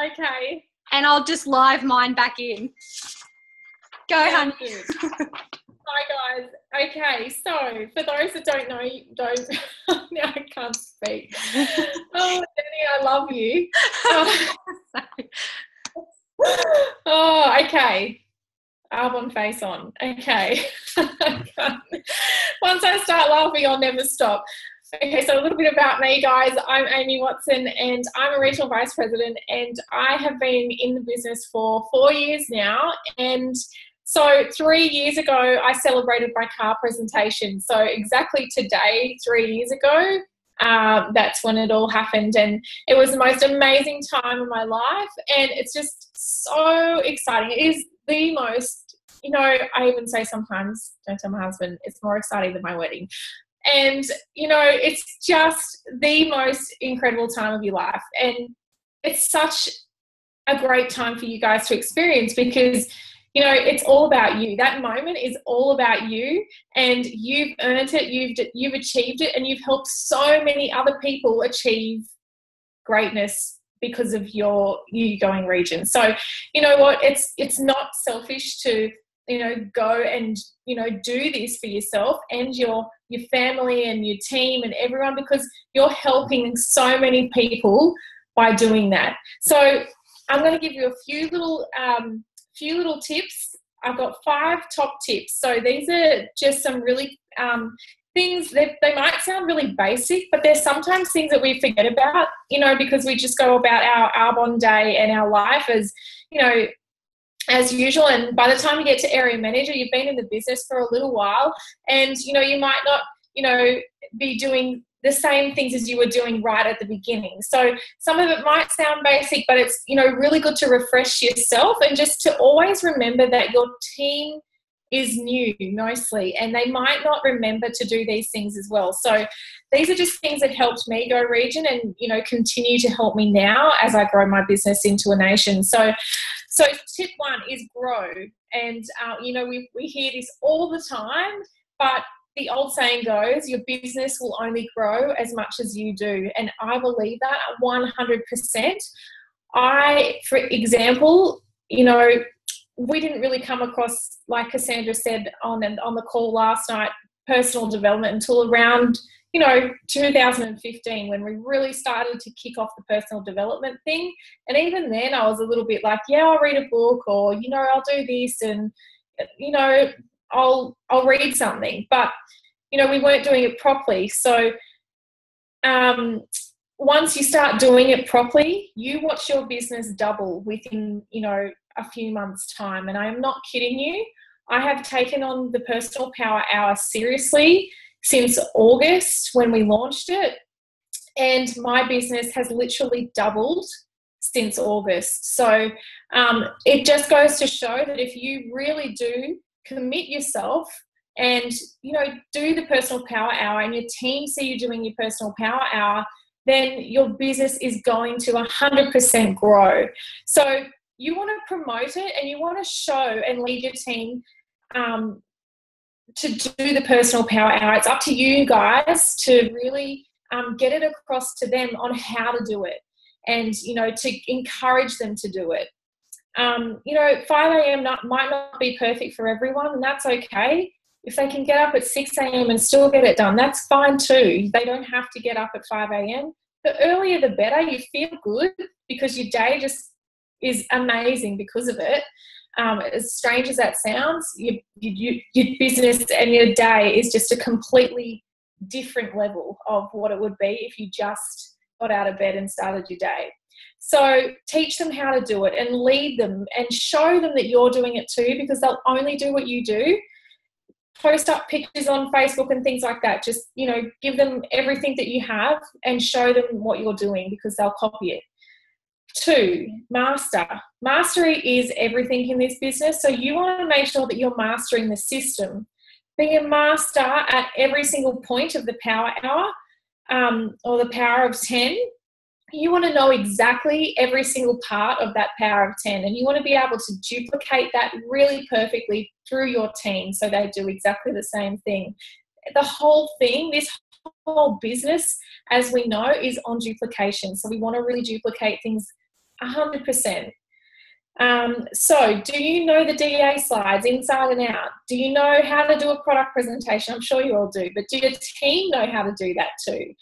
Okay. And I'll just live mine back in. Go, honey. Hi, guys. Okay, so for those that don't know, now I can't speak. Oh, Jenny, I love you. Oh, okay. Arbonne face on. Okay. Once I start laughing, I'll never stop. Okay, so a little bit about me, guys. I'm Amy Watson, and I'm a regional vice president, and I have been in the business for 4 years now. And so 3 years ago, I celebrated my car presentation. So exactly today, 3 years ago, that's when it all happened, and it was the most amazing time of my life, and it's just so exciting. It is the most, I even say sometimes, don't tell my husband, it's more exciting than my wedding. And, it's just the most incredible time of your life. And it's such a great time for you guys to experience because, it's all about you. That moment is all about you, and you've earned it, you've achieved it, and you've helped so many other people achieve greatness because of you going region. So, you know what, it's not selfish to go and do this for yourself and your family and your team and everyone, because you're helping so many people by doing that. So I'm going to give you a few little tips. I've got 5 top tips. So these are just some really things that they might sound really basic, but there's sometimes things that we forget about, because we just go about our Arbonne day and our life as usual. And by the time you get to area manager, you've been in the business for a little while, and you might not be doing the same things as you were doing right at the beginning. So some of it might sound basic, but it's really good to refresh yourself and just to always remember that your team is new mostly, and they might not remember to do these things as well. So these are just things that helped me go region and continue to help me now as I grow my business into a nation. So tip 1 is grow. And we hear this all the time, but the old saying goes, your business will only grow as much as you do. And I believe that 100%. For example, we didn't really come across, like Cassandra said on the call last night, personal development until around 2015, when we really started to kick off the personal development thing. And even then I was a little bit like, yeah, I'll read a book, or I'll do this, and I'll read something, but we weren't doing it properly. So once you start doing it properly, you watch your business double within a few months' time. And I am not kidding you. I have taken on the Personal Power Hour seriously since August when we launched it, and my business has literally doubled since August. So it just goes to show that if you really do commit yourself and do the Personal Power Hour, and your team see you doing your Personal Power Hour, then your business is going to 100% grow. So you want to promote it, and you want to show and lead your team to do the Personal Power Hour. It's up to you guys to really get it across to them on how to do it, and to encourage them to do it. 5 a.m. might not be perfect for everyone, and that's okay. If they can get up at 6 a.m. and still get it done, that's fine too. They don't have to get up at 5 a.m. The earlier the better. You feel good because your day just is amazing because of it. As strange as that sounds, your business and your day is just a completely different level of what it would be if you just got out of bed and started your day. So teach them how to do it, and lead them, and show them that you're doing it too, because they'll only do what you do. Post up pictures on Facebook and things like that. Just, give them everything that you have and show them what you're doing, because they'll copy it. 2, master. Mastery is everything in this business. So you want to make sure that you're mastering the system. Be a master at every single point of the Power Hour or the Power of 10. You want to know exactly every single part of that Power of 10, and you want to be able to duplicate that really perfectly through your team so they do exactly the same thing. The whole thing, this whole business, as we know, is on duplication. So we want to really duplicate things 100%. So do you know the DA slides inside and out? Do you know how to do a product presentation? I'm sure you all do, but do your team know how to do that too?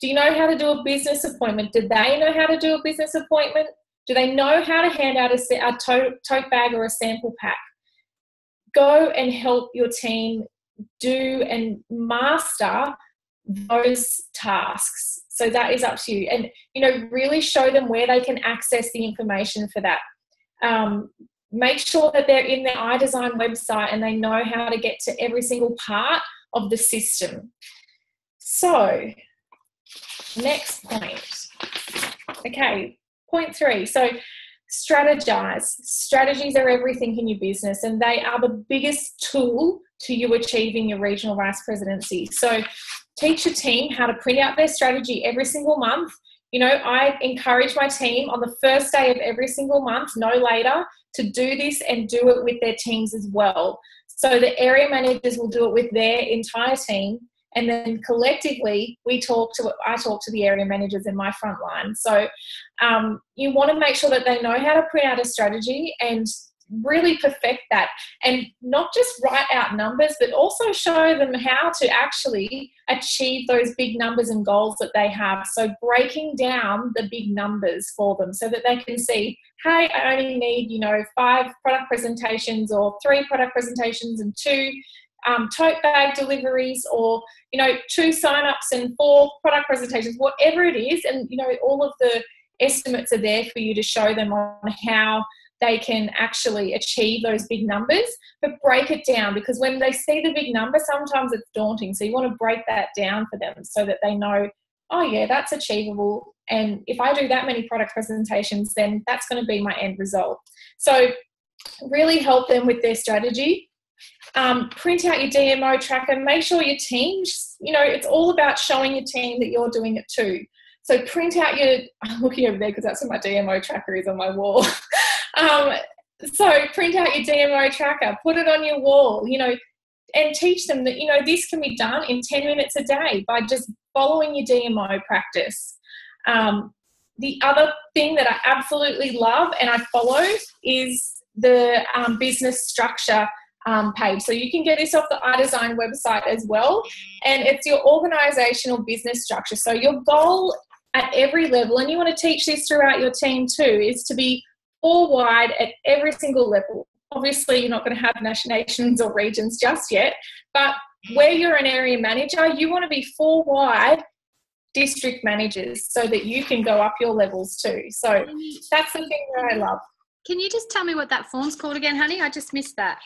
Do you know how to do a business appointment? Do they know how to do a business appointment? Do they know how to hand out a tote bag or a sample pack? Go and help your team do and master those tasks. So that is up to you. And, really show them where they can access the information for that. Make sure that they're in their iDesign website and they know how to get to every single part of the system. So, next point. Okay, point 3. So, strategize. Strategies are everything in your business, and they are the biggest tool to you achieving your regional vice presidency. So, teach your team how to print out their strategy every single month. I encourage my team on the first day of every single month, no later, to do this and do it with their teams as well. So the area managers will do it with their entire team, and then collectively I talk to the area managers in my front line. So you want to make sure that they know how to print out a strategy and really perfect that, and not just write out numbers, but also show them how to actually achieve those big numbers and goals that they have. So breaking down the big numbers for them so that they can see, hey, I only need 5 product presentations, or 3 product presentations and 2 tote bag deliveries, or 2 sign-ups and 4 product presentations, whatever it is. And all of the estimates are there for you to show them on how they can actually achieve those big numbers. But break it down, because when they see the big number, sometimes it's daunting. So you want to break that down for them so that they know, oh yeah, that's achievable, and if I do that many product presentations, then that's going to be my end result. So really help them with their strategy. Print out your DMO tracker. Make sure your team, it's all about showing your team that you're doing it too. So print out I'm looking over there because that's where my DMO tracker is on my wall. So print out your DMO tracker, put it on your wall, and teach them that, this can be done in 10 minutes a day by just following your DMO practice. The other thing that I absolutely love and I follow is the business structure page. So you can get this off the iDesign website as well. And it's your organizational business structure. So your goal at every level, and you want to teach this throughout your team too, is to be 4 wide at every single level. Obviously, you're not going to have nations or regions just yet, but where you're an area manager, you want to be 4 wide district managers so that you can go up your levels too. So that's the thing that I love. Can you just tell me what that form's called again, honey? I just missed that.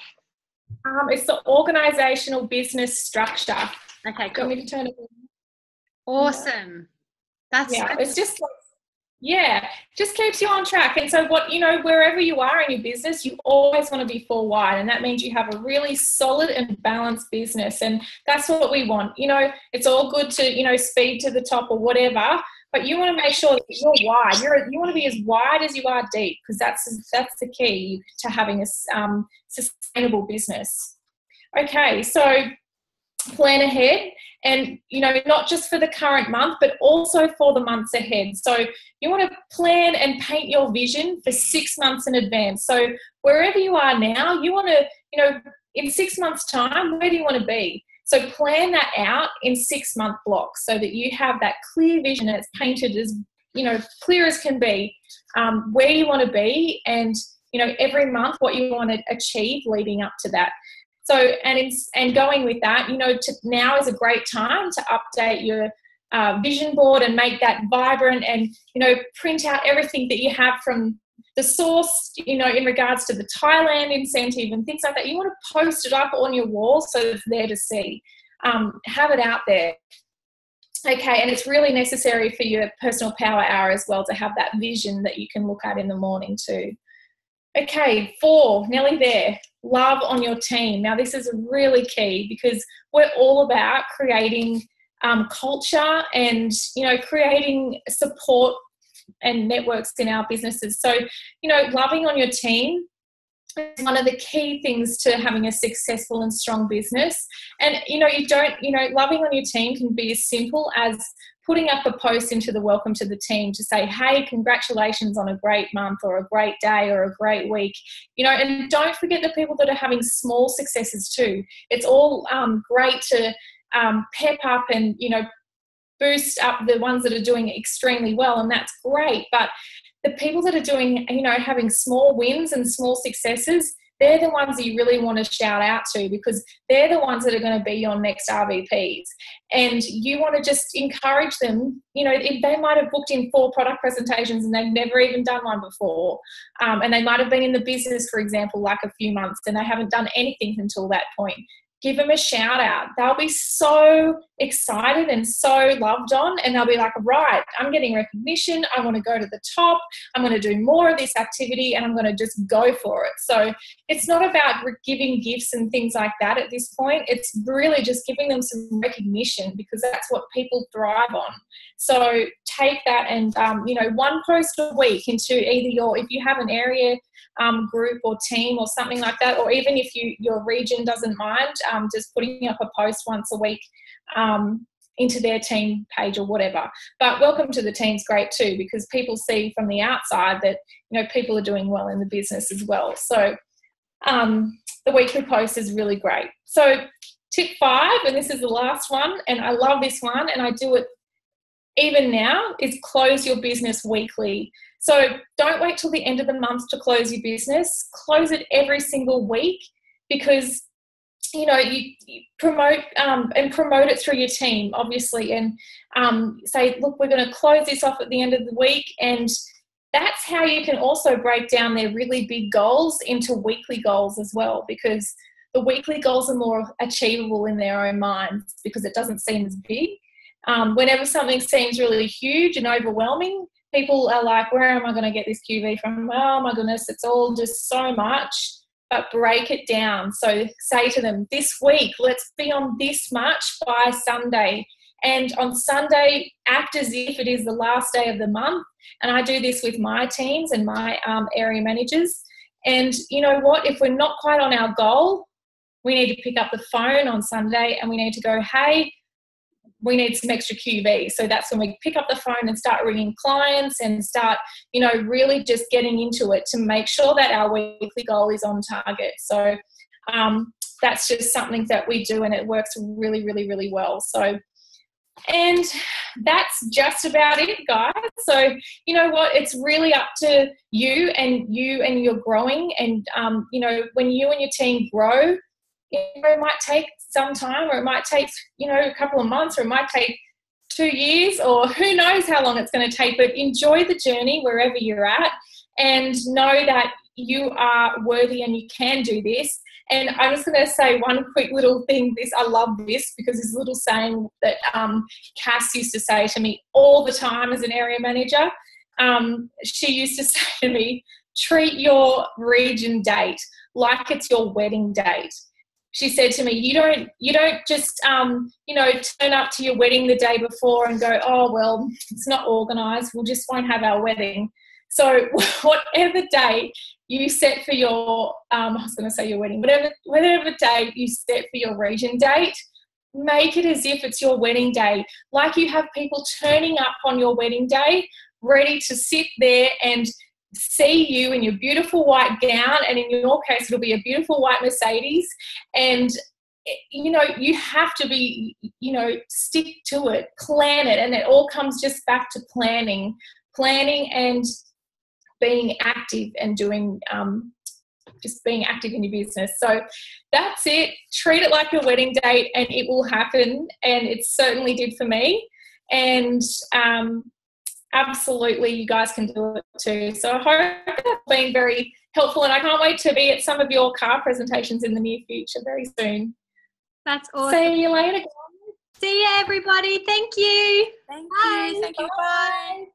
It's the organizational business structure. Okay, cool. Do you want me to turn it on? Awesome. That's it's just like, just keeps you on track. And so wherever you are in your business, you always want to be 4 wide, and that means you have a really solid and balanced business, and that's what we want. It's all good to speed to the top or whatever, but you want to make sure that you're wide. You want to be as wide as you are deep, because that's the key to having a sustainable business. Okay, so plan ahead, and not just for the current month, but also for the months ahead. So you want to plan and paint your vision for 6 months in advance. So wherever you are now, you want to, in 6 months' time, where do you want to be? So plan that out in 6-month blocks so that you have that clear vision that's painted as clear as can be, where you want to be, and every month what you want to achieve leading up to that. So, and going with that, now is a great time to update your vision board and make that vibrant, and, print out everything that you have from the source, in regards to the Thailand incentive and things like that. You want to post it up on your wall so it's there to see. Have it out there. Okay, and it's really necessary for your personal power hour as well to have that vision that you can look at in the morning too. Okay, 4, nearly there. Love on your team. Now, this is really key, because we're all about creating culture and, creating support and networks in our businesses. So, loving on your team is one of the key things to having a successful and strong business. And, loving on your team can be as simple as putting up a post into the welcome to the team to say, hey, congratulations on a great month or a great day or a great week, you know, and don't forget the people that are having small successes too. It's all great to pep up and, you know, boost up the ones that are doing extremely well, and that's great. But the people that are doing, you know, having small wins and small successes, they're the ones that you really want to shout out to, because they're the ones that are going to be your next RVPs. And you want to just encourage them. You know, if they might have booked in 4 product presentations and they've never even done one before, and they might have been in the business, for example, like a few months, and they haven't done anything until that point, give them a shout out. They'll be so excited and so loved on, and they'll be like, right, I'm getting recognition. I want to go to the top. I'm going to do more of this activity, and I'm going to just go for it. So it's not about giving gifts and things like that at this point. It's really just giving them some recognition, because that's what people thrive on. So take that and, you know, 1 post a week into either if you have an area group or team or something like that, or even if your region doesn't mind, just putting up a post once a week into their team page or whatever. But welcome to the team's great too, because people see from the outside that, you know, people are doing well in the business as well. So the weekly post is really great. So tip 5, and this is the last one, and I love this one, and I do it even now, is close your business weekly. So don't wait till the end of the month to close your business. Close it every single week, because, you know, you promote and promote it through your team, obviously, and say, look, we're going to close this off at the end of the week. And that's how you can also break down their really big goals into weekly goals as well, because the weekly goals are more achievable in their own minds, because it doesn't seem as big. Whenever something seems really huge and overwhelming, people are like, where am I going to get this QV from? Oh my goodness, it's all just so much. But break it down. So say to them, this week, let's be on this much by Sunday. And on Sunday, act as if it is the last day of the month. And I do this with my teams and my area managers. And you know what? If we're not quite on our goal, we need to pick up the phone on Sunday and we need to go, hey, we need some extra QV. So that's when we pick up the phone and start ringing clients and start, you know, really just getting into it to make sure that our weekly goal is on target. So that's just something that we do, and it works really, really, really well. So, and that's just about it, guys. So, you know what? It's really up to you and you're growing. And, you know, when you and your team grow, it might take some time, or it might take, you know, a couple of months, or it might take 2 years, or who knows how long it's going to take. But enjoy the journey wherever you're at, and know that you are worthy and you can do this. And I'm just going to say one quick little thing. I love this, because this little saying that Cass used to say to me all the time as an area manager. She used to say to me, treat your region date like it's your wedding date. She said to me, you don't just, you know, turn up to your wedding the day before and go, oh, well, it's not organised, we just won't have our wedding. So whatever date you set for your, I was going to say your wedding, whatever date you set for your region date, make it as if it's your wedding day. Like you have people turning up on your wedding day, ready to sit there and see you in your beautiful white gown, and in your case it'll be a beautiful white Mercedes. And you know, you have to be, you know, stick to it, plan it, and it all comes just back to planning and being active and doing just being active in your business. So that's it. Treat it like your wedding date, and it will happen, and it certainly did for me. And absolutely, you guys can do it too. So I hope that's been very helpful, and I can't wait to be at some of your car presentations in the near future very soon. That's awesome. See you later, guys. See you, everybody. Thank you. Thank Bye. you. Thank you. Bye.